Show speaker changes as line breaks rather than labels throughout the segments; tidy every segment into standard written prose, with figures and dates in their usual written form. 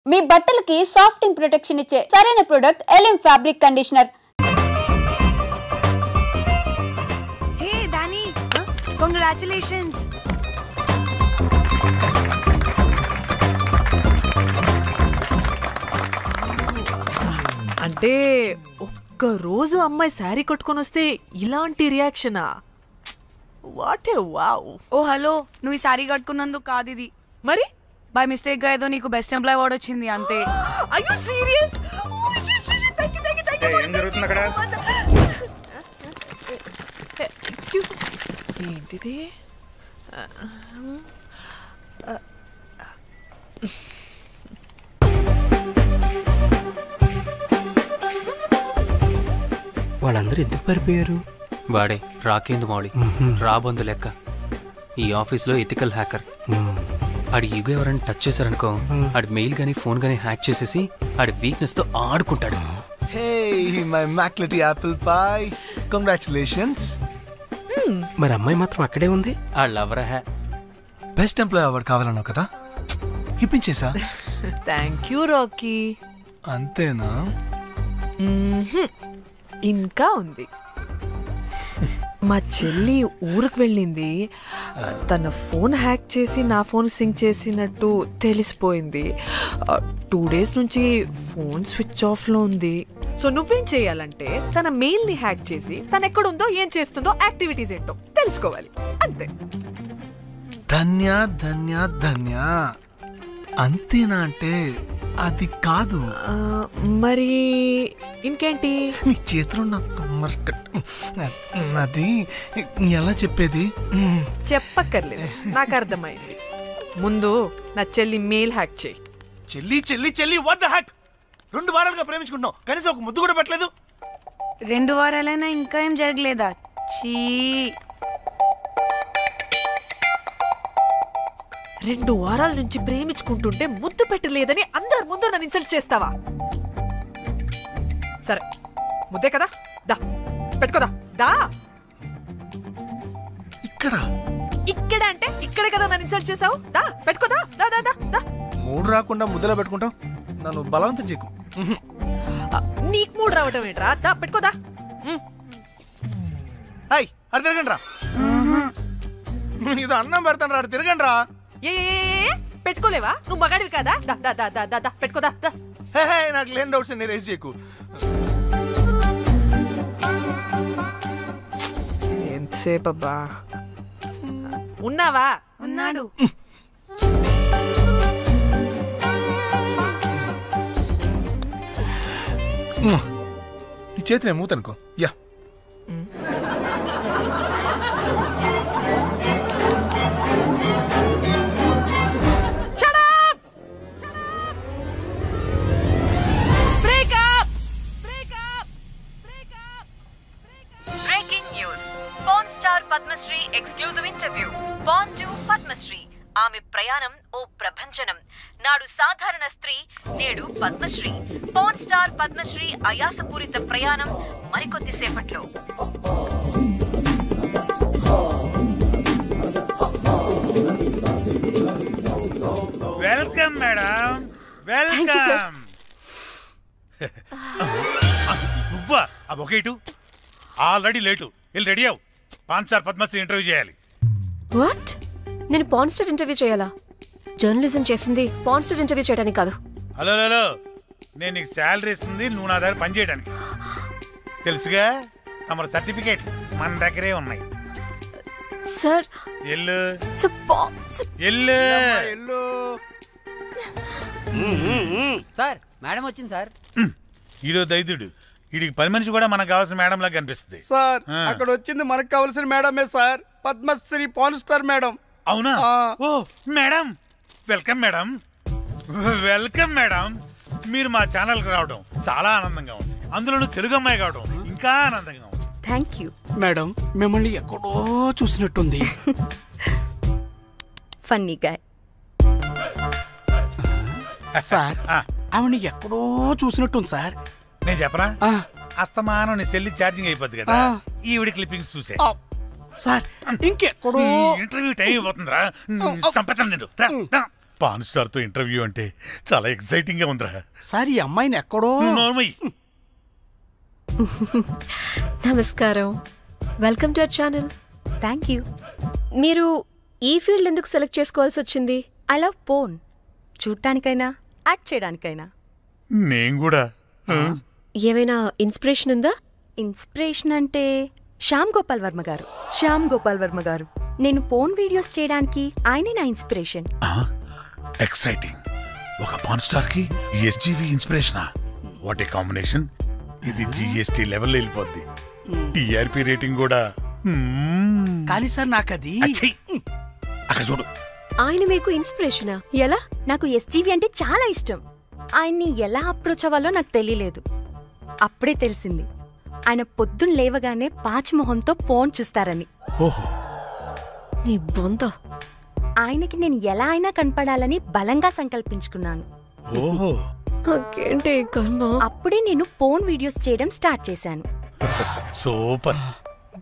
మీ బట్టలకి సాఫ్టింగ్ ప్రొటెక్షన్ ఇచ్చే సరైన ప్రొడక్ట్ ఎలిమ్ ఫ్యాబ్రిక్ కండిషనర్.
హే దాని, కంగ్రాచులేషన్స్.
అంటే ఒక్క రోజు అమ్మాయి శారీ కట్టుకొని వస్తే ఇలాంటి రియాక్షనా? What a wow.
Oh hello, నువ్వు ఈ సారీ కట్టుకున్నందుకు కాదు ఇది,
మరి
బై మిస్టేక్ గా ఏదో నీకు బెస్ట్ ఎంప్లాయ్ అవార్డ్ వచ్చింది అంతే.
Are you serious?
ఏం జరుగుతుంది అక్కడ?
ఎక్స్క్యూజ్ మీ, ఏంటిది?
వాళ్ళందరూ ఎందుకు పారిపోయారు?
వాడే రాకేందు మౌళి, రాబందు లెక్క. ఈ ఆఫీస్లో ఎథికల్ హ్యాకర్. ఆడి ఈగో ఎవరైనా టచ్ చేశారనుకో, ఆడి మెయిల్ గానీ ఫోన్ గానీ హ్యాక్ చేసేసి ఆడి వీక్నెస్ తో ఆడుకుంటాడు.
Hey, my immaculate apple pie. Congratulations.
మరి అమ్మాయి మాత్రం అక్కడే ఉంది.
ఆ లవర్ హ్యా
బెస్ట్ ఎంప్లాయ్ అవార్డు కావాలన్నావు కదా, ఇప్పించేసా.
Thank you Rocky.
అంతేనా?
ఇంకా ఉంది. మా చెల్లి ఊరికి వెళ్ళింది. తన ఫోన్ హ్యాక్ చేసి నా ఫోన్ సింక్ చేసినట్టు తెలిసిపోయింది. 2 days నుంచి ఫోన్ స్విచ్ ఆఫ్లో ఉంది. సో నువ్వేం చేయాలంటే తన మెయిల్ని హ్యాక్ చేసి తను ఎక్కడుందో ఏం చేస్తుందో యాక్టివిటీస్ ఏంటో తెలుసుకోవాలి, అంతే.
ధన్య ధన్య ధన్య. అంతేనా అంటే అది కాదు.
మరి ఇంకేంటి?
నీ చేతిలో అది ఎలా చెప్పేది?
చెప్పక్కర్లేదు, నాకు అర్థమైంది. ముందు నా చెల్లి మెయిల్ హ్యాక్ చేయి.
చెల్లి చెల్లి చెల్లి, వాట్ ద హ్యాక్? 2 వారాలుగా ప్రేమించుకుంటున్నావు, కనీసం ఒక ముద్దు కూడా పెట్టలేదు.
2 వారాలైనా ఇంకా ఏం జరగలేదా? చీ.
2 వారాల నుంచి ప్రేమించుకుంటుంటే ముద్దు పెట్టలేదని అందరు ముందు నన్ను ఇన్సల్ట్ చేస్తావా? సరే, ముద్దే కదా, దా పెట్టుకోదా. దా.
ఇక్కడ
ఇక్కడ అంటే ఇక్కడే కదా నన్ను ఇన్సల్ట్ చేసావు. దా పెట్టుకోదా. దా దా దా దా.
మూడు రాకుండా ముద్దలో పెట్టుకుంటావు, నన్ను బలవంతం చేయకు.
నీకు మూడు రావటం ఏంట్రా? దా పెట్టుకోదా.
హాయ్, అది తిరగండి రా. ఇది అన్నం పెడతాను రా, తిరగండి రా.
ఏ పెట్టుకోలేవా? నువ్వు మగాడివి కదా. దా దా దా దా దా పెట్టుకోదా. దా.
నాకు లేని డౌట్స్ నీ రేస్ చేయకు.
ఎంతసేపు అబ్బా? ఉన్నావా?
ఉన్నాడు.
ఈ చేతిని మూతనుకో. Yeah,
Padmashri exclusive interview. Bond to Padmashri. ఆమె ప్రయాణం ఓ ప్రభంజనం. నాడు సాధారణ స్త్రీ, నేడు పద్మశ్రీ. పాన్ స్టార్ పద్మశ్రీ అయాసపూరిత ప్రయాణం మరికొద్ది సేపట్లో.
Welcome madam, welcome. నువ్వా? ఆ బొకేటు ఆల్రెడీ లేటు. వెళ్ళి రెడీ అవు, పాన్ స్టార్ పద్మశ్రీ ఇంటర్వ్యూ చేయాలి.
వాట్? నేను పాన్ స్టార్ ఇంటర్వ్యూ చేయాలా? జర్నలిజం చేసింది పాన్ స్టార్ ఇంటర్వ్యూ చేయడానికి కాదు.
హలో హలో, నేను నీకు శాలరీ ఇస్తుంది నువ్వు నా దగ్గర పని చేయడానికి. తెలుసుగా, తమ సర్టిఫికేట్ మన దగ్గరే ఉన్నాయి.
సార్
ఎల్లు
ఎల్లు.
సార్ మేడం వచ్చింది సార్.
ఈడో దైదుడు, వీడికి పని మనిషి కూడా మనకు కావాల్సిన మేడం లాగా కనిపిస్తుంది
సార్. అక్కడ వచ్చింది మనకు కావాల్సిన మేడమే sir, Padmashri pan star madam.
అవునా? Oh madam, welcome madam. Welcome madam. మీరు మా ఛానల్కి రావడం చాలా ఆనందంగా ఉంది. అందులోనూ తెలుగు అమ్మాయి కావడం ఇంకా ఆనందంగా ఉంది.
Thank you
madam. మిమ్మల్ని ఎక్కడో చూసినట్టుంది.
Funny guy.
సార్, ఆవిడ ఎక్కడో చూసినట్టుంది సార్.
నేను చెప్పరా, అస్తమానం నీ సెల్లి ఛార్జింగ్ అయిపోద్ది కదా, ఈవిడ క్లిప్పింగ్స్ చూసే.
సార్ ఇంకెక్కడో
ఇంటర్వ్యూ టైం అయిపోతుందిరా, చంపేతాను నేను. పాన్ స్టార్ తో ఇంటర్వ్యూ అంటే చాలా ఎక్సైటింగ్ గా ఉందిరా.
సార్ ఈ అమ్మాయిని ఎక్కడో
నార్మల్.
నమస్కారం, welcome to our channel.
Thank you.
మీరు ఈ ఫీల్డ్ ఎందుకు సెలెక్ట్ చేసుకోవాల్సి వచ్చింది?
I love porn. చూడటానికైనా యాక్ట్ చేయడానికైనా.
నేను కూడా.
ఏమైనా ఇన్స్పిరేషన్ ఉందా?
ఇన్స్పిరేషన్ అంటే శ్యామ్ గోపాల్ వర్మ గారు. నేను పోన్ వీడియోస్ చేయడానికి ఆయనే నా ఇన్స్పిరేషన్.
ఎక్సైటింగ్. ఒక పాన్ స్టార్ కి ఎస్జీవి ఇన్స్పిరేషనా? What a combination. ఇది జిఎస్టీ లెవెల్ వెళ్ళిపోద్ది. టిఆర్పి రేటింగ్ కూడా.
కానీ సార్ నాకు అది
అక్కడ చూడు.
ఆయన మీకు ఇన్స్పిరేషనా? ఎలా?
నాకు ఎస్జీవి అంటే చాలా ఇష్టం. ఆయన్ని ఎలా అప్రోచ్ అవ్వాలో నాకు తెలియలేదు. అప్పుడే తెలిసింది ఆయన పొద్దున్న లేవగానే పాచిమొహంతో ఫోన్ చూస్తారని.
నీ బొంద.
ఆయనకి నేను ఎలా అయినా కనపడాలని బలంగా సంకల్పించుకున్నాను. అప్పుడే నేను ఫోన్ వీడియోస్ చేయడం స్టార్ట్ చేశాను.
సూపర్.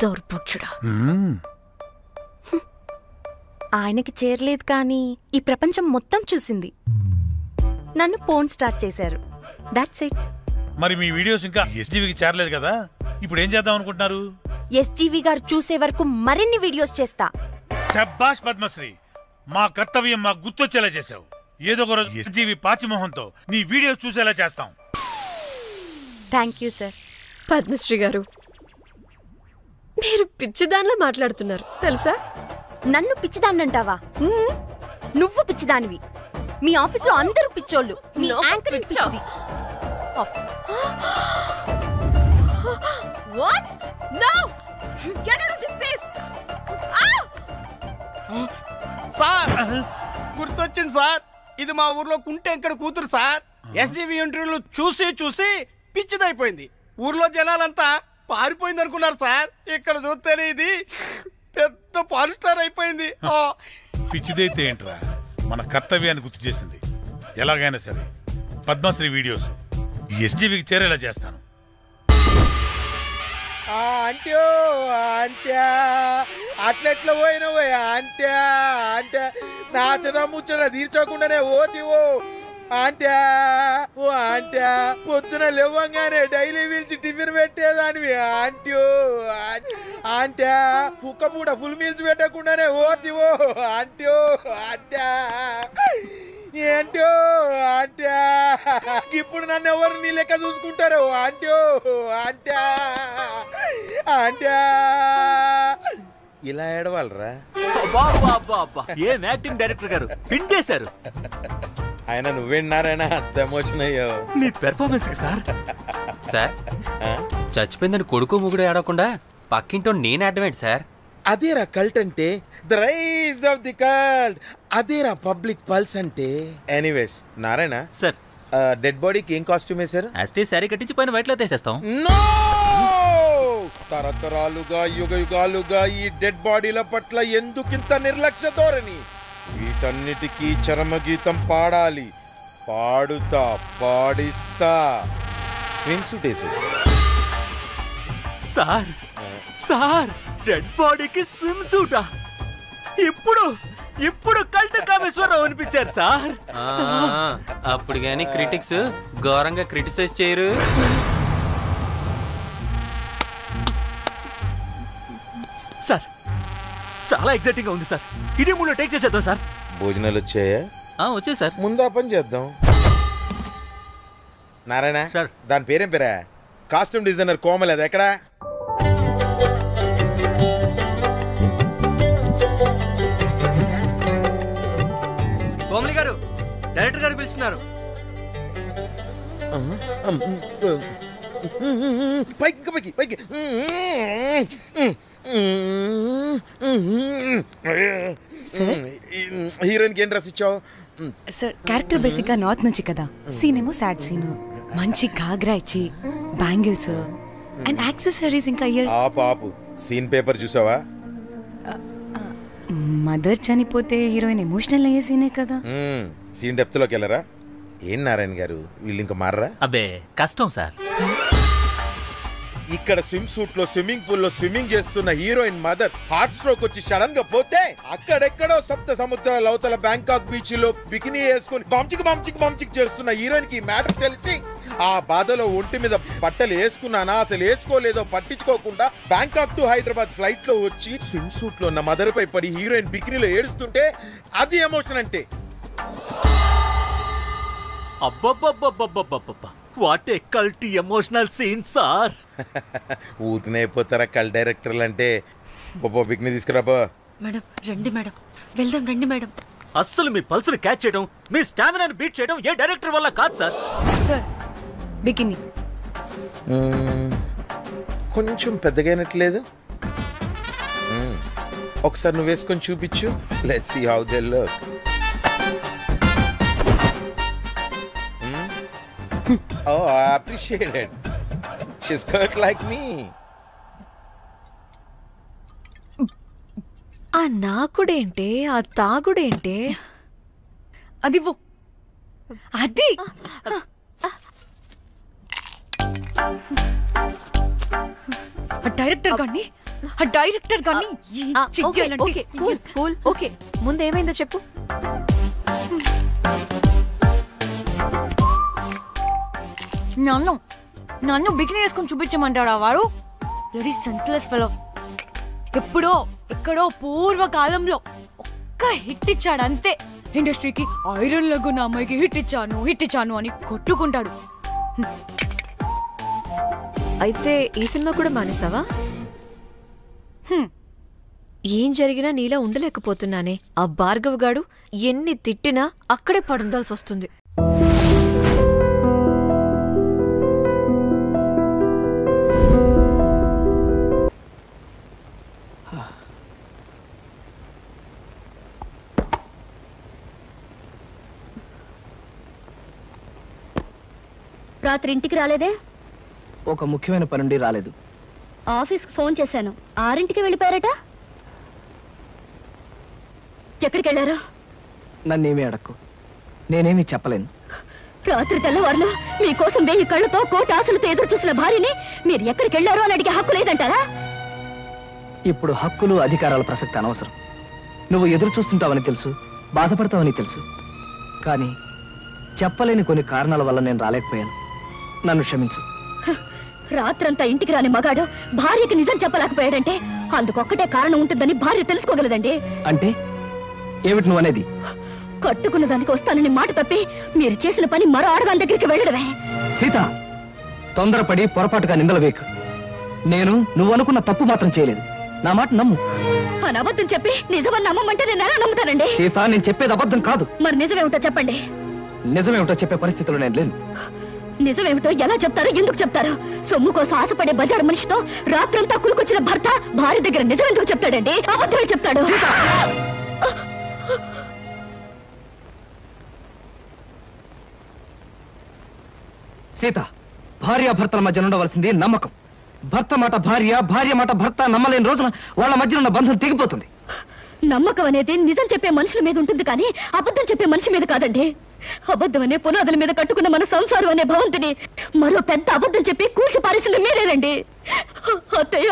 దౌర్భాగ్యుడా.
ఆయనకి చేరలేదు కానీ ఈ ప్రపంచం మొత్తం చూసింది. నన్ను ఫోన్ స్టార్ట్ చేశారు. That's it.
మరి మీ వీడియోస్ ఇంకా ఎస్జీవికి చేరలేదు కదా, ఇప్పుడు ఏం చేద్దాం అనుకుంటున్నారు?
ఎస్జీవి గారు చూసే వరకు మరిన్ని వీడియోస్ చేస్తా.
శభాష్ పద్మశ్రీ, మా కర్తవ్యం మాకు గుర్తొచ్చేలా చేసావు. ఏదో ఒక రోజు ఎస్జీవి పాచిమోహంతో నీ వీడియో చూసేలా చేస్తాం.
Thank you sir.
పద్మశ్రీ గారు, మీరు పిచ్చిదానిలా మాట్లాడుతున్నారు తెలుసా?
నన్ను పిచ్చిదాన్నంటావా? నువ్వు పిచ్చిదానివి. మీ ఆఫీసులో అందరూ పిచ్చోళ్ళు. మీ యాంకరింగ్ పిచ్చిది.
What? No! Get out of this place!
Sir గుర్తొచ్చింది సార్. ఇది మా ఊర్లో కుంటెంకడ కూతురు సార్. ఎస్జీవి ఇంటర్వ్యూలు చూసి పిచ్చిదైపోయింది. ఊర్లో జనాలంతా పారిపోయింది అనుకున్నారు సార్. ఇక్కడ చూస్తేనే ఇది పెద్ద పాన్ స్టార్ అయిపోయింది.
పిచ్చిదైతే ఏంట్రా, మన కర్తవ్యాన్ని గుర్తు చేసింది. ఎలాగైనా సరే పద్మశ్రీ వీడియోస్ ఎస్జీవికి చేరేలా చేస్తాను.
అంట్యో అంట్యా అట్లెట్లా పోయినవో అంటే నాచన ముచ్చట తీర్చకుండానే ఓతివో అంట్యా. ఓ అంట్యా పొద్దున లేవంగానే డైలీ పిలిచి టిఫిన్ పెట్టేదానివి అంట్యో అంట్యా. కుక్క పూట ఫుల్ మీల్స్ పెట్టకుండానే ఓతివో అంట్యో అంట్యా. ఏంటో అంట్యా ఇప్పుడు నన్ను ఎవరు నీ లెక్క చూసుకుంటారు అంట్యో అంట్యా అంట్యా. ఇలా ఏడవాలరా?
ఏం యాక్టింగ్ డైరెక్టర్ గారు పిండేశారు.
ఆయన నువ్వేనారాయణ అంత ఎమోషన్ అయ్యో
మీ పెర్ఫార్మెన్స్ సార్.
సార్ చచ్చిపోయిందని కొడుకు ముగుడు ఏడవకుండా పక్కింటో నేను అడ్డమేంటి సార్?
అదేరా కల్ట్ అంటే, the rise of the cult. అదేరా పబ్లిక్ పల్స్ అంటే. ఎనీవేస్ నారాయణ
సార్,
డెడ్ బాడీకి ఏం కాస్ట్యూమ్ వేశారు?
యాస్టీ సారీ కట్టించి పైన వైట్ లో తీసేస్తాం.
నో! తరతరాలుగా యుగాలుగా ఈ డెడ్ బాడీల పట్ల ఎందుకింత నిర్లక్ష్య ధోరణి? వీటన్నిటికీ చరమగీతం పాడాలి. పాడుతా, పాడిస్తా. స్విమ్ సూట్ వేసి
సార్ సార్ డెడ్ బాడీకి స్విమ్ సూటా? ఇప్పుడు కల్ట్ కామేశ్వరరావు అనిపించారు సార్.
అప్పుడు గాని క్రిటిక్స్ ఘోరంగా క్రిటిసైజ్ చేయరు.
సార్ చాలా ఎక్సైటింగ్ గా ఉంది సార్. ఇది ముందు టేక్ చేసేద్దాం సార్.
భోజనాలు వచ్చాయా?
వచ్చాయి సార్.
ముందు ఆ పని చేద్దాం. నారాయణ
సార్,
దాని పేరేం పేరా? Costume designer Komal. అది ఎక్కడా?
కోమలి గారు, డైరెక్టర్ గారు పిలుస్తున్నారు.
పైకి పైకి పైకి. హీరోయిన్ కి ఏం డ్రెస్ ఇచ్చావు?
సార్ క్యారెక్టర్ బేసిక్ గా నార్త్ నుంచి కదా. సీన్ ఏమో సాడ్ సీన్. మంచి ఘాగ్రా ఇచ్చి బ్యాంగిల్స్ అండ్ యాక్సెసరీస్ ఇంకా ఇయర్.
ఆపు సీన్ పేపర్ చూసావా?
మదర్ చనిపోతే హీరోయిన్ ఎమోషనల్ అయ్యే సీనే కదా.
సీన్ డెప్త్ లోకి వెళ్ళరా? ఏం నారాయణ గారు వీళ్ళు ఇంకా మారరా?
అబ్బే కష్టం సార్.
ఇక్కడ స్విమ్ సూట్ లో స్విమ్మింగ్ పూల్ లో స్విమ్మింగ్ చేస్తున్న హీరోయిన్ మదర్ హార్ట్ స్ట్రోక్ వచ్చి సడన్ గా పోతే అక్కడెక్కడో సప్త సముద్రాల అవతల బ్యాంకాక్ బీచ్ లో బికినీ వేసుకుని బంచిక్ చేస్తున్న హీరోయిన్ కి మ్యాటర్ తెలిసి ఆ బాధలో ఒంటి మీద బట్టలు వేసుకున్నానా అసలు వేసుకోలేదో పట్టించుకోకుండా బ్యాంకాక్ టు హైదరాబాద్ ఫ్లైట్ లో వచ్చి స్విమ్ సూట్ లో ఉన్న మదర్ పై పడి హీరోయిన్ బికినీలో ఏడుస్తుంటే అది ఎమోషన్ అంటే.
అబ్బబ్బబ్బబ్బబ్బబ్బబ్బా వాట్ ఏ కల్టీ ఎమోషనల్ సీన్ సార్.
ఊరికనే అయిపోతారా కల్ డైరెక్టర్లు అంటే. బాబా బికినీ తీసుకురాబా.
మేడం రండి మేడం, వెళ్దాం రండి మేడం.
అస్సలు మీ పల్స్ని క్యాచ్ చేయడం, మీ స్టామినాని బీట్ చేయడం ఏ డైరెక్టర్ వల్ల కాదు సార్.
సార్ బికినీ
కొంచెం పెద్దగైనట్లేదు. ఒకసారి నువ్వు వేసుకొని చూపించు. Let's see how they look. Oh, I appreciate it. She's cut like me.
ఆ నాకుడేంటే, ఆ తాగుడేంటే?
అది అది డైరెక్టర్ గాని
ఓకే ముందేమైందో చెప్పు.
నన్ను బికినీ వేసుకొని చూపించమంటాడా వాడు? Ready senseless fellow. ఎక్కడో పూర్వకాలంలో ఒక్క హిట్ ఇచ్చాడు అంతే. ఇండస్ట్రీకి ఐరన్ లగున్న అమ్మాయికి హిట్ ఇచ్చాను అని కొట్టుకుంటాడు.
అయితే ఈ సినిమా కూడా మానేసావా? ఏం జరిగినా నీలా ఉండలేకపోతున్నానే. ఆ భార్గవ్ గాడు ఎన్ని తిట్టినా అక్కడే పడుండాల్సి వస్తుంది.
రాత్రి ఇంటికి రాలేదే?
ఒక ముఖ్యమైన పనుండి రాలేదు.
ఆఫీస్కి ఫోన్ చేశాను, 6ంటికి వెళ్ళిపోయారట. ఎక్కడికి వెళ్ళారు?
నన్నేమీ అడక్కు, నేనేమీ చెప్పలేను.
రాత్రి తెల్లవారులు మీకోసం 1000 కళ్ళతో కోటి ఆశలతో ఎదురు చూసిన భార్యని మీరు ఎక్కడికి వెళ్ళారో అని అడిగే హక్కు లేదంటారా?
ఇప్పుడు హక్కులు అధికారాల ప్రసక్తి అనవసరం. నువ్వు ఎదురు చూస్తుంటావని తెలుసు, బాధపడతావని తెలుసు. కానీ చెప్పలేని కొన్ని కారణాల వల్ల నేను రాలేకపోయాను. నన్ను క్షమించు.
రాత్రంతా ఇంటికి రాని మగాడు భార్యకి నిజం చెప్పలేకపోయాడంటే అందుకొక్కటే కారణం ఉంటుందని భార్య తెలుసుకోగలదండి.
అంటే ఏమిటి నువ్వు అనేది?
కట్టుకున్న దానికి వస్తానని మాట తప్పి మీరు చేసిన పని మరో ఆడదాని దగ్గరికి వెళ్ళడమే.
సీత, తొందరపడి పొరపాటుగా నిందలు వేకు. నేను నువ్వు అనుకున్న తప్పు మాత్రం చేయలేదు. నా మాట నమ్ము.
అని అబద్ధం చెప్పి నిజమని నమ్మమంటే నేను ఎలా నమ్ముతానండి?
సీత, నేను చెప్పేది అబద్ధం కాదు.
మరి నిజమేమిటో చెప్పండి.
నిజమేమిటో చెప్పే పరిస్థితిలో నేను లేను.
నిజమేమిటో ఎలా చెప్తారో, ఎందుకు చెప్తారో? సొమ్ము కోసం ఆశపడే బజారు మనిషితో రాత్రంతా కులుకొచ్చిన భర్త భార్య దగ్గర నిజం ఎందుకు చెప్తాడండి? అబద్ధమే చెప్తాడు.
సీత, భార్యాభర్తల మధ్య ఉండవలసింది నమ్మకం. భర్త మాట భార్య, భార్య మాట భర్త నమ్మలేని రోజున వాళ్ళ మధ్య ఉన్న బంధం తెగిపోతుంది.
నమ్మకం అనేది నిజం చెప్పే మనుషుల మీద ఉంటుంది కానీ అబద్ధం చెప్పే మనిషి మీద కాదండి. అబద్ధం అనే పునాదుల మీద కట్టుకున్న మన సంసారం అనే భవంతిని మరో పెద్ద అబద్ధం చెప్పి కూల్చి పారేసింది మీరేనండి. అత్తయ్య,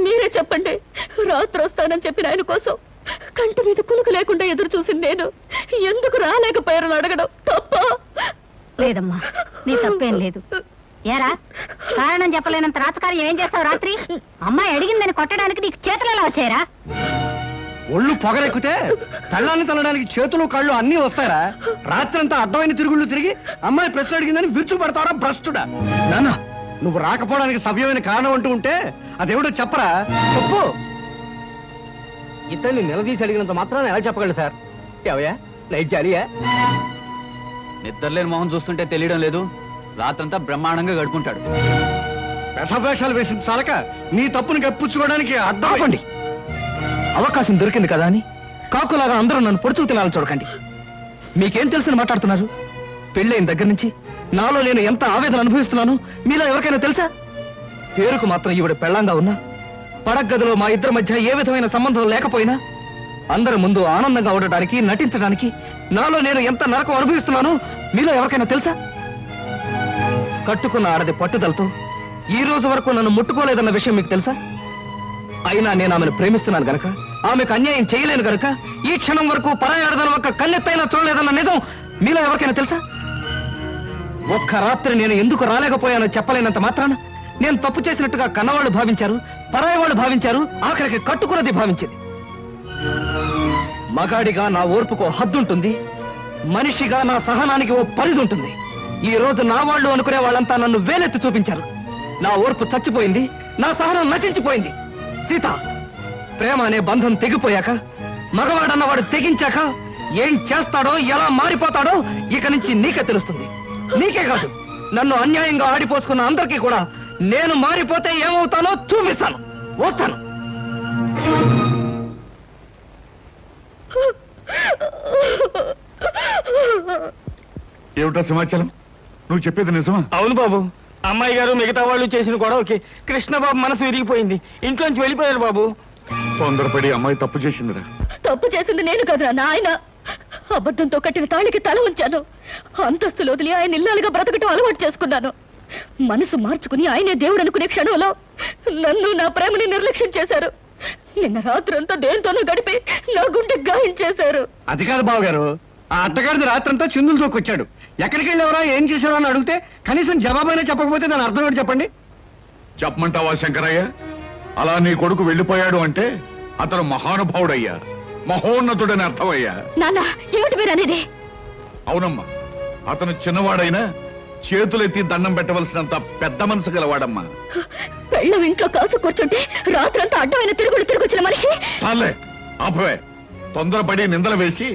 మీరే చెప్పండి. రాత్రి వస్తానని చెప్పిన ఆయన కోసం కంటి మీద కులుకు లేకుండా ఎదురు చూసింది నేను ఎందుకు రాలేకపోయారని అడగడం తప్ప?
లేదమ్మా, నీ తప్పేం లేదు. ఏరా, కారణం చెప్పలేనంత రాతకార్యం ఏం చేస్తావు? రాత్రి అమ్మాయి అడిగిందని కొట్టడానికి నీకు చేతులు ఎలా వచ్చాయరా?
ఒళ్ళు పొగరెక్కితే తల్లాన్ని తల్లడానికి చేతులు కళ్ళు అన్నీ వస్తారా? రాత్రంతా అడ్డమైన తిరుగుళ్ళు తిరిగి అమ్మాయి ప్రశ్న అడిగిందని విరుచు పడతారా భ్రష్టుడా? నాన్న, నువ్వు రాకపోవడానికి సవ్యమైన కారణం అంటూ ఉంటే అదేమిటో చెప్పరా? చెప్పు. ఇతన్ని నిలదీసి అడిగినంత మాత్రాన్ని ఎలా చెప్పగలరు సార్? ఎవయా నైట్ జాలియా?
నిద్రలేని మొహం చూస్తుంటే తెలియడం లేదు. రాత్రంతా బ్రహ్మాండంగా గడుపుకుంటాడు.
వ్యధవేషాలు వేసిన చాలక నీ తప్పును కప్పించుకోవడానికి అడ్డాపండి. అవకాశం దొరికింది కదా అని కాకులాగా అందరూ నన్ను పొడుచుకు తినాలని చూడకండి. మీకేం తెలుసని మాట్లాడుతున్నారు? పెళ్ళైన దగ్గర నుంచి నాలో నేను ఎంత ఆవేదన అనుభవిస్తున్నాను మీలో ఎవరికైనా తెలుసా? పేరుకు మాత్రం ఈవిడ పెళ్ళంగా ఉన్నా, పడగదిలో మా ఇద్దరి మధ్య ఏ విధమైన సంబంధం లేకపోయినా అందరి ముందు ఆనందంగా ఉండడానికి, నటించడానికి నాలో నేను ఎంత నరకం అనుభవిస్తున్నానో మీలో ఎవరికైనా తెలుసా? కట్టుకున్న ఆడది పట్టుదలతో ఈ రోజు వరకు నన్ను ముట్టుకోలేదన్న విషయం మీకు తెలుసా? అయినా నేను ఆమెను ప్రేమిస్తున్నాను గనక, ఆమెకు అన్యాయం చేయలేను గనక ఈ క్షణం వరకు పరాయి ఆడదాని ఒక్క కన్నెత్తైనా చూడలేదన్న నిజం మీలో ఎవరికైనా తెలుసా? ఒక్క రాత్రి నేను ఎందుకు రాలేకపోయానో చెప్పలేనంత మాత్రాన నేను తప్పు చేసినట్టుగా కన్నవాళ్ళు భావించారు, పరాయి వాళ్ళు భావించారు, ఆఖరికి కట్టుకున్నది భావించింది. మగాడిగా నా ఓర్పుకు హద్దుంటుంది, మనిషిగా నా సహనానికి ఓ పరిధి ఉంటుంది. ఈ రోజు నా వాళ్ళు అనుకునే వాళ్ళంతా నన్ను వేలెత్తి చూపించారు. నా ఓర్పు చచ్చిపోయింది, నా సహనం నశించిపోయింది. సీత, ప్రేమ అనే బంధం తెగిపోయాక, మగవాడన్నవాడు తెగించాక ఏం చేస్తాడో, ఎలా మారిపోతాడో ఇక నుంచి నీకే తెలుస్తుంది. నీకే కాదు, నన్ను అన్యాయంగా ఆడిపోసుకున్న అందరికీ కూడా నేను మారిపోతే ఏమవుతానో చూపిస్తాను. వస్తాను.
ఏమిటా సమాచారం? నువ్వు చెప్పేది నిజమా?
అవును బాబు, అమ్మాయి గారు మిగతా వాళ్ళు చేసిన గొడవకి కృష్ణబాబు మనసు విరిగిపోయింది. ఇంట్లోంచి వెళ్ళిపోయారు బాబు.
తొందరపడి అమ్మాయి తప్పు చేసిందిరా.
తప్పు చేసింది నేను కదా నాయన. అబద్ధంతో కట్టిన తాళికి తల ఉంచాను. అంతస్తులు వదిలి ఆయన ఇల్లాలుగా బ్రతకటం అలవాటు చేసుకున్నాను. మనసు మార్చుకుని ఆయనే దేవుడు అనుకునే క్షణంలో నన్ను, నా ప్రేమని నిర్లక్ష్యం చేశారు. నిన్న రాత్రంతా దేంతోనూ గడిపి నా గుండె గాయం చేశారు.
అది కాదు బావగారు, ఆ అత్తగారిది రాత్రంతా చిందులు తోకొచ్చాడు. ఎక్కడికి వెళ్ళేవరా, ఏం చేశారో అని అడిగితే కనీసం జవాబైనా చెప్పకపోతే దాని అర్థం ఏంటి చెప్పండి?
చెప్పమంటావా శంకరయ్య? అలా నీ కొడుకు వెళ్ళిపోయాడు అంటే అతను మహానుభావుడయ్యా, మహోన్నతుడని అర్థమయ్యా.
నాన్న, ఏమిటి మీరు అనేది?
అవునమ్మా, అతను చిన్నవాడైనా చేతులెత్తి దండం పెట్టవలసినంత పెద్ద మనసు గలవాడమ్మా.
పెళ్ళం ఇంట్లో కాచు కూర్చుంటే రాత్రంతా అడ్డమైన తిరుగులు తిరుగుచ్చిన మనిషి.
చాలే ఆపవే. తొందరపడి నిందలు వేసి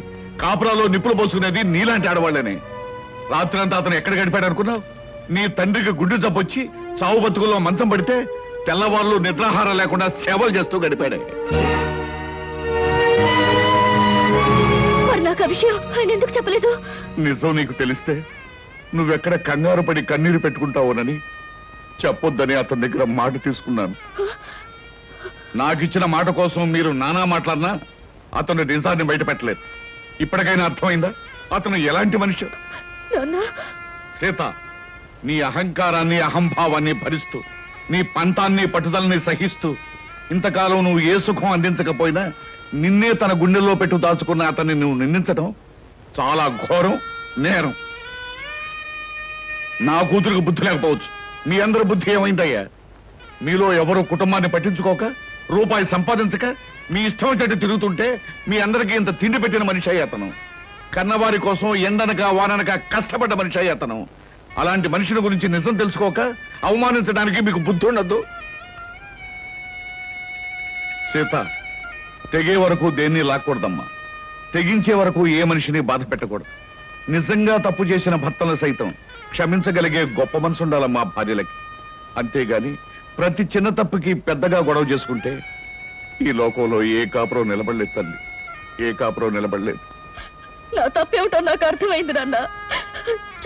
కాపురాలో నిప్పులు పోసుకునేది నీలాంటి ఆడవాళ్ళనే. రాత్రి అంతా అతను ఎక్కడ గడిపాడు అనుకున్నావు? నీ తండ్రికి గుడ్డు జబ్బొచ్చి చావు బతుకుల్లో మంచం పడితే తెల్లవాళ్ళు నిద్రాహారం లేకుండా సేవలు చేస్తూ గడిపాడే.
మరి నాకు ఆ విషయం ఆయన ఎందుకు చెప్పలేదు?
నిజం నీకు తెలిస్తే నువ్వెక్కడ కంగారు పడి కన్నీరు పెట్టుకుంటావునని చెప్పొద్దని అతని దగ్గర మాట తీసుకున్నాను. నాకిచ్చిన మాట కోసం మీరు నానా మాట్లాడినా అతను నిజాన్ని బయట పెట్టలేదు. ఇప్పటికైనా అర్థమైందా అతను ఎలాంటి మనిషి? సీత, నీ అహంకారాన్ని, అహంభావాన్ని భరిస్తూ, నీ పంతాన్ని, పట్టుదలని సహిస్తూ ఇంతకాలం నువ్వు ఏ సుఖం అందించకపోయినా నిన్నే తన గుండెల్లో పెట్టు దాచుకున్న అతన్ని నువ్వు నిందించడం చాలా ఘోరం, నేరం. నా కూతురికి బుద్ధి లేకపోవచ్చు, మీ అందరి బుద్ధి ఏమైందయ్యా? మీలో ఎవరు కుటుంబాన్ని పట్టించుకోక, రూపాయి సంపాదించక మీ ఇష్టం చెట్టు తిరుగుతుంటే మీ అందరికీ ఇంత తిండి పెట్టిన మనిషి అయ్యి అతను. కన్నవారి కోసం ఎండనక వాననక కష్టపడ్డ మనిషి అయ్యి అతను. అలాంటి మనిషిని గురించి నిజం తెలుసుకోక అవమానించడానికి మీకు బుద్ధి ఉండద్దు. సీత, తెగే వరకు దేన్ని లాక్కూడదమ్మా. తెగించే వరకు ఏ మనిషిని బాధ పెట్టకూడదు. నిజంగా తప్పు చేసిన భర్తలు సైతం క్షమించగలిగే గొప్ప మనసు ఉండాలమ్మా భార్యలకి. అంతేగాని ప్రతి చిన్న తప్పుకి పెద్దగా గొడవ చేసుకుంటే ఈ లోకంలో ఏ కాపురం నిలబడలేదు తల్లి, ఏ కాపురం నిలబడలేదు.
నా తప్పేమిటో నాకు అర్థమైంది నాన్న,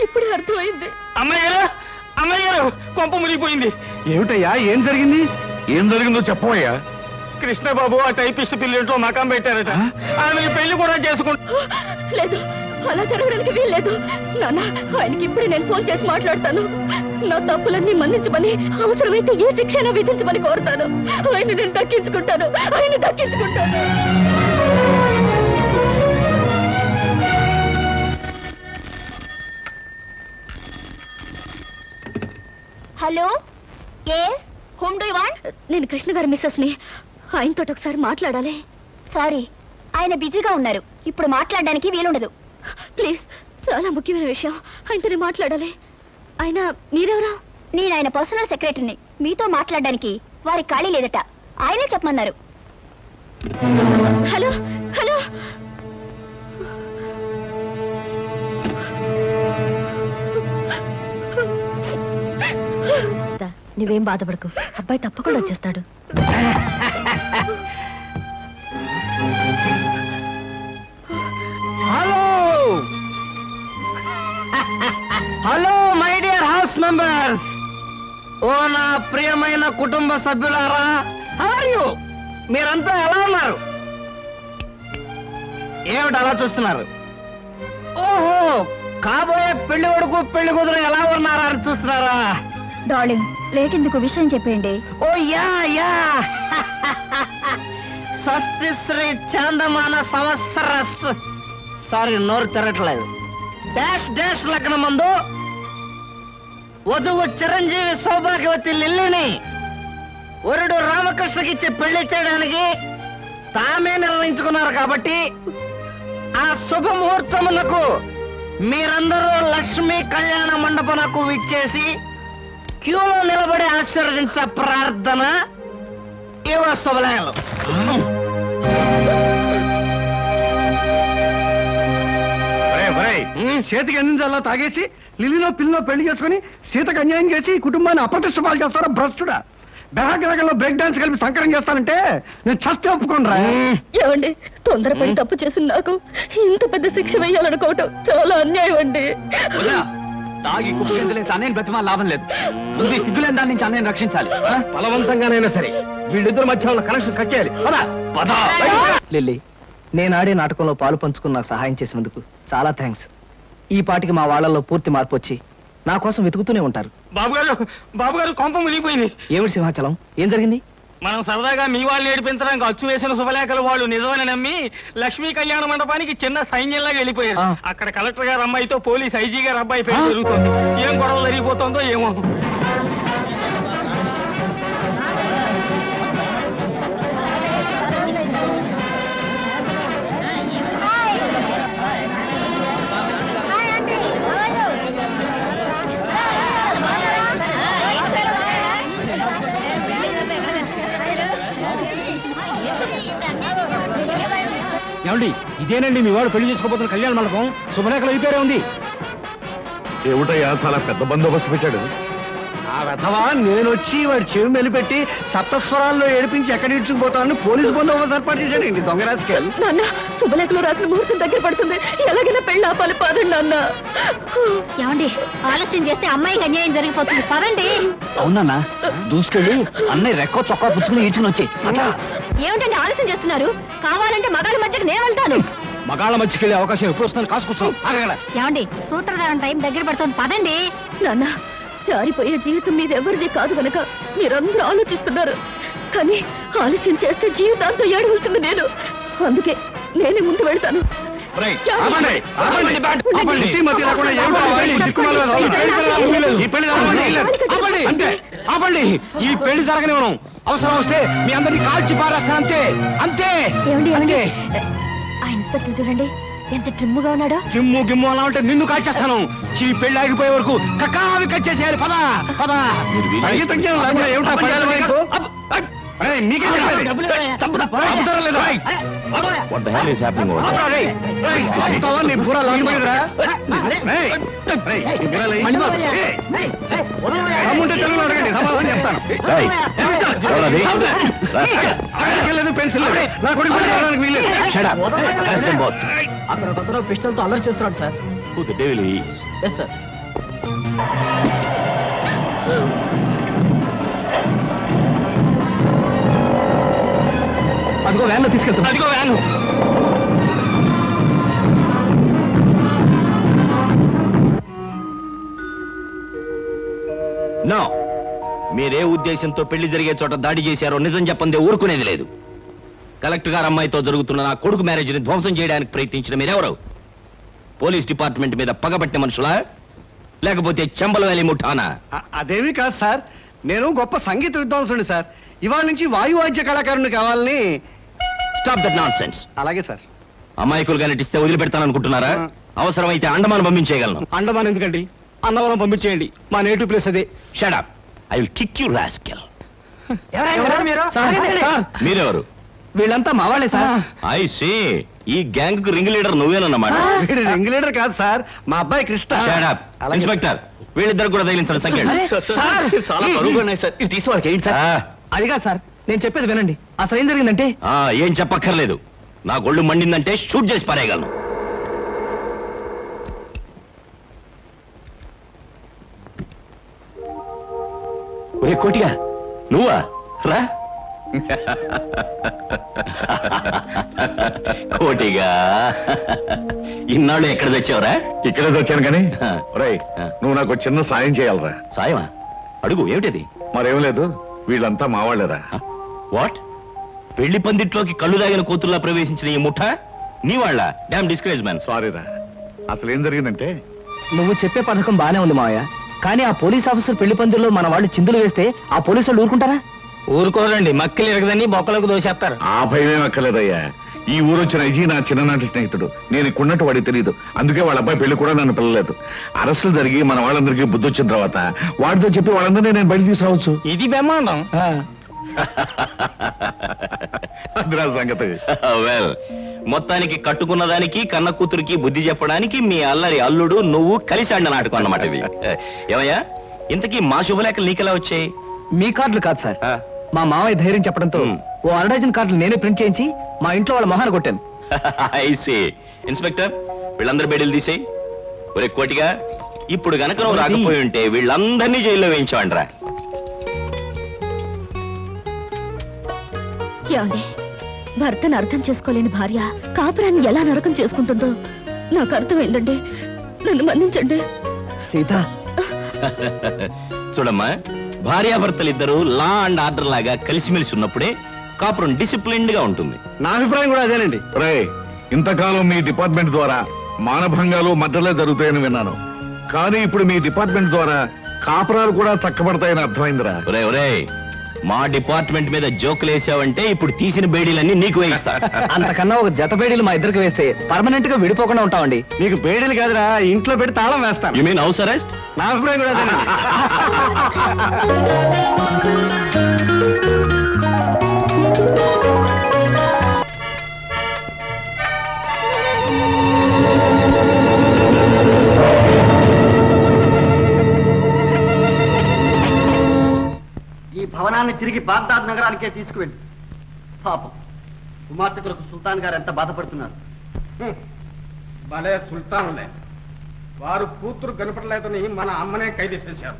ఇప్పుడే అర్థమైంది.
అమ్మాయి గారు, అమ్మాయి గారు, కొంప మునిగిపోయింది.
ఏమిటయ్యా, ఏం జరిగింది?
ఏం జరిగిందో చెప్పవయ్యా.
కృష్ణబాబు ఆ టైపిస్ట్ పిల్లింట్లో మకాం పెట్టారట. ఆమె పెళ్లి కూడా చేసుకుంటా.
లేదు, అలా జరగడానికి వీల్లేదు నాన్న. ఆయనకి ఇప్పుడే నేను ఫోన్ చేసి మాట్లాడతాను. నా తప్పులన్నీ మన్నించమని, అవసరమైతే ఏ శిక్షణ విధించమని కోరుతాను. ఆయన నేను దక్కించుకుంటాను, ఆయన దక్కించుకుంటాను. Hello, yes, whom do you want? నేను కృష్ణ గారి మిస్సెస్ ని. ఆయనతో ఒకసారి మాట్లాడాలి. సారీ, ఆయన బిజీగా ఉన్నారు, ఇప్పుడు మాట్లాడడానికి వీలుండదు. ప్లీజ్, చాలా ముఖ్యమైన విషయం, ఆయనతో మాట్లాడాలి. ఆయన మీరెవరా? నేను ఆయన పర్సనల్ సెక్రటరీని. మీతో మాట్లాడడానికి వారికి ఖాళీ లేదట, ఆయనే చెప్పమన్నారు. హలో హలో, నువ్వేం బాధపడకు, అబ్బాయి తప్పకుండా వచ్చేస్తాడు.
Hello hello my dear house members, ఓ నా ప్రియమైన కుటుంబ సభ్యులారా, హౌ ఆర్ యు? మీరంతా ఎలా ఉన్నారు? ఏమిటి అలా చూస్తున్నారు? ఓహో, కాబోయే పెళ్లి కొడుకు పెళ్లి కూతురు ఎలా ఉన్నారా అని చూస్తున్నారా?
డార్లింగ్ లేట్ ఎందుకు విషయం చెప్పేయండి.
ఓ యా యా స్వస్తి శ్రీ చాందమాన సంవత్సరస్ సారీ నోరు తిరగట్లేదు. డాష్ డాష్ లగ్నం ముందు వధువు చిరంజీవి సౌభాగ్యవతి లిల్లిని వరుడు రామకృష్ణకిచ్చి పెళ్లి చేయడానికి తామే నిర్ణయించుకున్నారు కాబట్టి ఆ శుభముహూర్తమునకు మీరందరూ లక్ష్మీ కళ్యాణ మండపమునకు విచ్చేసి క్యూలో నిలబడి ఆశీర్వదించ ప్రార్థన ఇవ శుభలేఖలు.
చేతికి అందించాలా తాగేసి లిల్లిలో పిల్లలో పెళ్లి చేసుకుని సీతకు అన్యాయం చేసి కుటుంబాన్ని అప్రతిష్టపాలు చేస్తారా భ్రష్టుడా? బెహాగ్రగంలో బ్రేక్ డాన్స్ కలిపి సంకరం చేస్తానంటే నేను చస్తే ఒప్పుకోనరా.
ఏమండి తొందరపడి తప్పు చేసిన నాకు ఇంత పెద్ద శిక్ష వేయాలనుకోవటం చాలా అన్యాయం అండి.
తాగి కుప్పలేని అన్నయ్యని బ్రతిమా లాభం లేదు. ముందు సిగ్గులేని దాని నుంచి అన్నయ్యని రక్షించాలి.
బలవంతంగానైనా సరే వీళ్ళిద్దరు మధ్య ఉన్న కనెక్షన్ కట్ చేయాలి.
లిల్లీ, నేను ఆడే నాటకంలో పాలు పంచుకుని నాకు సహాయం చేసినందుకు చాలా థ్యాంక్స్. ఈ పాటికి మా వాళ్ళల్లో పూర్తి మార్పు వచ్చి నా కోసం వెతుకుతూనే ఉంటారు.
బాబుగారు కొంప మునిగిపోయింది.
ఏమిటి సింహాచలం, ఏం జరిగింది?
మనం సరదాగా మీ వాళ్ళు ఏడిపించడానికి అచ్చు వేసిన శుభలేఖలు వాళ్ళు నిజమని నమ్మి లక్ష్మీ కళ్యాణ మండపానికి చిన్న సైన్యంలాగా వెళ్ళిపోయారు. అక్కడ కలెక్టర్ గారు అమ్మాయితో పోలీస్ ఐజీ గారు అబ్బాయి పేరు జరుగుతుంది. ఏం గొడవ జరిగిపోతుందో ఏమో.
ఏమండి ఇదేనండి మీ వాడు పెళ్లి చేసుకోబోతున్న కళ్యాణ మండపం. శుభలేఖలు అయిపోయారే ఉంది.
ఏమిటయ్యా చాలా పెద్ద బందోబస్తు పెట్టాడు.
ఆ వెధవా నేను వచ్చి వాడి చెవి మెలిపెట్టి సప్తస్వరాల్లో ఏడిపించి ఎక్కడ ఇడ్చుకుపోతానని పోలీసు బందోబస్తు ఏర్పాటు చేశాడండి దొంగ రాజకీయాలు.
నాన్న శుభలేఖలో రాసిన ముహూర్తం దగ్గర పడుతుంది. ఎలాగైనా పెళ్ళి ఆపాలి పదండి నాన్న.
ఏమండి ఆలస్యం చేస్తే అమ్మాయికి అన్యాయం జరిగిపోతుంది పదండి.
అవునా దూసుకెళ్ళి అన్నయ్య రెక్కో చొక్కా పుచ్చుకుని ఈడ్చుకుని వచ్చి.
ఏమిటండి ఆలస్యం చేస్తున్నారు? కావాలంటే మగాళ్ళ మధ్యకి నేను వెళ్తాను.
మగాళ్ళ మధ్యకి వెళ్ళే అవకాశం ఎప్పుడు వస్తాను కాసుకొచ్చాం.
ఏమండి సూత్రధారం టైం దగ్గర పడుతుంది పదండి.
నాన్న జారిపోయే జీవితం మీద ఎవరిది కాదు కనుక మీరందరూ ఆలోచిస్తున్నారు. కానీ ఆలస్యం చేస్తే జీవితాంతం ఏడవలసింది నేను. అందుకే నేనే ముందు వెళ్తాను.
ఈ పెళ్లి జరగనివ్వను. అవసరం వస్తే మీ అందరినీ కాల్చి పారేస్తాను. అంతే అంతే అంతే.
ఆ ఇన్స్పెక్టర్ చూడండి ఎంత ట్రిమ్ముగా ఉన్నాడో.
గిమ్ము గిమ్ము అలా ఉంటే నిన్ను కాల్చేస్తాను. ఈ పెళ్లి ఆగిపోయే వరకు కక్కావి కట్ చేసేయాలి. పద పద. ఏమిటా పడాలి మీకు? మీకే నీ పూర లాగిపోయిందిరా. అమ్ముంటే తెలుగులో అడగండి సమాధానం చెప్తాను. లేదు పెన్సిల్ లేదు. నా కొడుకు వీల్లేదు.
అక్కడ పిస్టల్ తో అల్లరి చేస్తున్నాడు సార్. సార్ అదిగో వ్యాన్ లో తీసుకెళ్తాం. అదిగో వ్యాన్.
నో, మీరే ఉద్దేశంతో పెళ్లి జరిగే చోట దాడి చేశారో నిజం చెప్పందే ఊరుకునేది లేదు. కలెక్టర్ గారు అమ్మాయితో జరుగుతున్న నా కొడుకు మ్యారేజ్ ని ధ్వంసం చేయడానికి ప్రయత్నించిన మీరెవరు? పోలీస్ డిపార్ట్మెంట్ మీద పగబట్టిన మనుషులా, లేకపోతే చెంబల వ్యాలీ ముఠానా?
అదేమీ కాదు సార్. నేను గొప్ప సంగీత విద్వాంసుని సార్. ఇవాళ నుంచి వాయువాద్య కళాకారుని కావాలని.
Stop that nonsense.
అలాగే సార్.
అమాయకులుగా నటిస్తే వదిలిపెడతాననుకుంటున్నారా? అవసరమైతే అండమాన్ పంపించేయగలను.
అండమాన్ ఎందుకండి, అన్నవరం పంపించేయండి. మా నేటివ్ ప్లేస్ అదే.
Shut up. I will kick you rascal.
మీరెవరు? వీళ్ళంతా మా వాళ్ళే సార్.
I see. ఈ గ్యాంగ్ కు రింగ్ లీడర్ నువ్వేనన్నమాట.
రింగ్ లీడర్ కాదు సార్, మా అబ్బాయి కృష్ణ.
Shut up. ఇన్స్పెక్టర్, వీళ్ళిద్దరు కూడా తగిలించండి సంఖ్య.
చాలా బరువుగా ఉన్నాయి సార్. ఇది తీసి వాళ్ళకి ఏంటి సార్? అదిగా సార్, నేను చెప్పేది వినండి. అసలు ఏం జరిగిందంటే
ఏం చెప్పక్కర్లేదు. నా గొళ్ళు మండిందంటే షూట్ చేసి పారేయగలను. ఒరే కోటిగా, నువ్వా? రా. కోటిగా, ఇన్నాళ్ళు ఎక్కడ తెచ్చావురా?
ఇక్కడే వచ్చాను కానీ నువ్వు నాకు చిన్న సాయం చేయాలరా.
సాయమా? అడుగు, ఏమిటది?
మరేం లేదు, వీళ్ళంతా మావాళ్ళేరా.
వాట్? పెళ్లి పందిట్లోకి కళ్ళు దాగిన కూతుర్లా ప్రవేశించిన ఈ ముఠ నీ వాళ్ళ? Damn discourage man.
సారీరా, అసలు ఏం జరిగిందంటే,
నువ్వు చెప్పే పథకం బానే ఉంది మావయ్య, కానీ ఆ పోలీస్ ఆఫీసర్ పెళ్లి పందిరిలో మన వాళ్ళు చిందులు వేస్తే ఆ పోలీసు వాళ్ళు ఊరుకుంటారా?
ఊరుకోరండి, మక్కలు ఎరగదని బొక్కలకు దోసేస్తారు.
ఆ భయమేం అక్కర్లేదయ్యా. ఈ ఊరొచ్చిన అజీ నా చిన్ననాటి స్నేహితుడు. నేను ఇక్కడున్నట్టు వాడికి తెలియదు, అందుకే వాళ్ళ అబ్బాయి పెళ్లి కూడా నన్ను పిల్లలేదు. అరెస్టులు జరిగి మన వాళ్ళందరికీ బుద్ధి వచ్చిన తర్వాత వాడితో చెప్పి వాళ్ళందరినీ నేను బయట తీసుకురావచ్చు.
ఇది బ్రహ్మాండం.
అదిరా సంగతి.
వెల్, మొత్తానికి కట్టుకున్న దానికి కన్న కూతురికి బుద్ధి చెప్పడానికి మీ అల్లరి అల్లుడు నువ్వు కలిసి ఆడిన నాటకం అన్నమాట ఇది. ఏమయ్యా, ఇంతకీ మా శుభలేఖలు నీకెలా వచ్చాయి?
మీ కార్డులు కాదు సార్, మా మావయ్య ధైర్యం చెప్పడంతో ఓ అరడజన్ కార్డులు నేనే ప్రింట్ చేయించి మా ఇంట్లో వాళ్ళ మొహాన్ని కొట్టాను.
ఐసీ. ఇన్స్పెక్టర్, వీళ్ళందరి బెడీలు తీసేయి. ఒరే కోటిగా, ఇప్పుడు గనక నువ్వు రాకపోయి ఉంటే వీళ్ళందరినీ జైల్లో వేయించావండ్రా.
ఏమండి, భర్తను అర్థం చేసుకోలేని భార్య కాపురాన్ని ఎలా నరకం చేసుకుంటుందో నాకు అర్థమైందండి. నన్ను మన్నించండి.
సీత,
చూడమ్మా, భార్యాభర్తలిద్దరూ లా అండ్ ఆర్డర్ లాగా కలిసిమెలిసి ఉన్నప్పుడే కాపురం డిసిప్లిన్డ్ గా ఉంటుంది.
నా అభిప్రాయం కూడా అదేనండి. రే, ఇంతకాలం మీ డిపార్ట్మెంట్ ద్వారా మానభంగాలు మద్దలే జరుగుతాయని విన్నాను, కానీ ఇప్పుడు మీ డిపార్ట్మెంట్ ద్వారా కాపురాలు కూడా చక్కబడతాయని అర్థమైందిరా.
ఒరే ఒరే, మా డిపార్ట్మెంట్ మీద జోకులు వేసావంటే ఇప్పుడు తీసిన బేడీలన్నీ నీకు వేయిస్తా.
అంతకన్నా ఒక జత బేడీలు మా ఇద్దరికి వేస్తే పర్మనెంట్ గా విడిపోకుండా ఉంటామండి.
నీకు బేడీలు కాదురా, ఇంట్లో పెట్టి తాళం వేస్తాను.
You mean house arrest?
నా అభిప్రాయం కూడా అదేనండి.
ఈ భవనాన్ని తిరిగి బాగ్దాద్ నగరానికే తీసుకువెళ్ళి. పాపం కుమార్తెకులకు సుల్తాన్ గారు ఎంత బాధపడుతున్నారు.
భలే సుల్తానులే, వారు కూతురు కనపడలేదని మన అమ్మనే ఖైదు చేశారు.